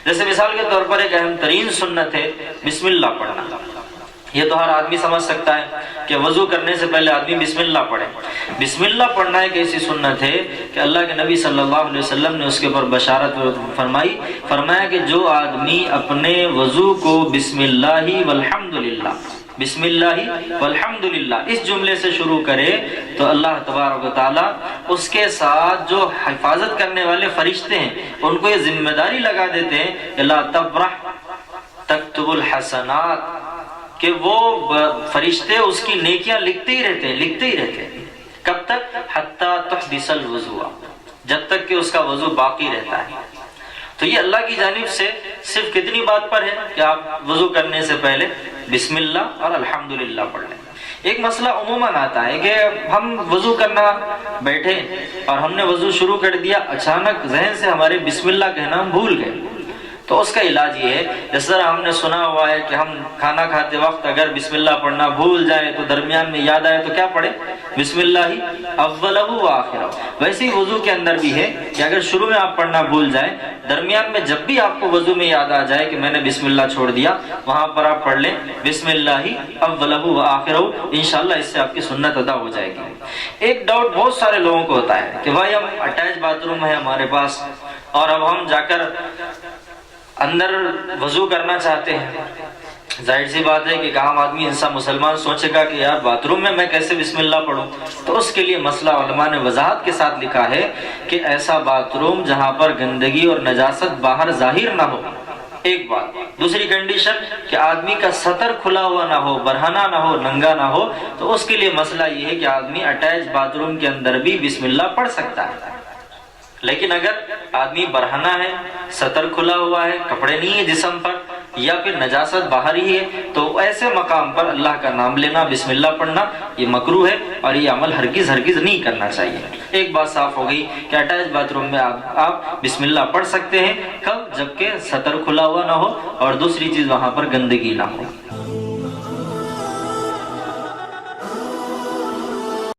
جیسے مثال کے طور پر ایک اہم ترین سنت ہے بسم اللہ پڑھنا. یہ تو ہر آدمی سمجھ سکتا ہے کہ وضو کرنے سے پہلے آدمی بسم اللہ پڑھے. بسم اللہ پڑھنا ایک ایسی سنت ہے کہ اللہ کے نبی صلی اللہ علیہ وسلم نے اس کے اوپر بشارت فرمایا کہ جو آدمی اپنے وضو کو بسم اللہ والحمدللہ بسم اللہ والحمدللہ اس جملے سے شروع کرے تو اللہ تبارک و تعالی اس کے ساتھ جو حفاظت کرنے والے فرشتے ہیں ان کو یہ ذمہ داری لگا دیتے ہیں کہ لا تبرح تکتب الحسنات، کہ وہ فرشتے اس کی نیکیاں لکھتے ہی رہتے ہیں. کب تک؟ حتی تحبس الوضوء، جب تک کہ اس کا وضو باقی رہتا ہے. تو یہ اللہ کی جانب سے صرف کتنی بات پر ہے کہ آپ وضو کرنے سے پہلے بسم اللہ اور الحمدللہ پڑھ لیں. ایک مسئلہ عموماً آتا ہے کہ ہم وضو کرنا بیٹھے اور ہم نے وضو شروع کر دیا، اچانک ذہن سے ہمارے بسم اللہ کہنا ہم بھول گئے. تو اس کا علاج یہ ہے، جس طرح ہم نے سنا ہوا ہے کہ ہم کھانا کھاتے وقت اگر بسم اللہ پڑھنا بھول جائے تو درمیان میں یاد آئے تو کیا پڑھے؟ بسم اللہ اولہ و آخرہ. ویسے ہی وضو کے اندر بھی ہے کہ اگر شروع میں آپ پڑھنا بھول جائیں، درمیان میں جب بھی آپ کو وضو میں یاد آ جائے کہ میں نے بسم اللہ چھوڑ دیا، وہاں پر آپ پڑھ لیں بسم اللہ اولہ و آخرہ. انشاءاللہ اس سے آپ کی سنت ادا ہو جائے گی. ایک ڈاؤٹ بہت سارے لوگوں کو ہوتا ہے کہ بھائی ہم اٹیچ باتھ روم ہے ہمارے پاس اور اب ہم جا کر اندر وضو کرنا چاہتے ہیں. ظاہر سی بات ہے کہ عام آدمی انسان مسلمان سوچے گا کہ یار باتھ روم میں کیسے بسم اللہ پڑھوں. تو اس کے لیے مسئلہ علماء نے وضاحت کے ساتھ لکھا ہے کہ ایسا باتھ روم جہاں پر گندگی اور نجاست باہر ظاہر نہ ہو، ایک بات. دوسری کنڈیشن کہ آدمی کا سطر کھلا ہوا نہ ہو، برہنہ نہ ہو، ننگا نہ ہو. تو اس کے لیے مسئلہ یہ ہے کہ آدمی اٹیچ باتھ روم کے اندر بھی بسم اللہ پڑھ سکتا ہے. لیکن اگر آدمی برہنہ ہے، سطر کھلا ہوا ہے، کپڑے نہیں ہیں جسم پر، یا پھر نجاست باہر ہی ہے، تو ایسے مقام پر اللہ کا نام لینا، بسم اللہ پڑھنا یہ مکروہ ہے اور یہ عمل ہرگز نہیں کرنا چاہیے. ایک بات صاف ہو گئی کہ اٹیچ باتھ روم میں آپ بسم اللہ پڑھ سکتے ہیں. کب؟ جبکہ سطر کھلا ہوا نہ ہو اور دوسری چیز وہاں پر گندگی نہ ہو.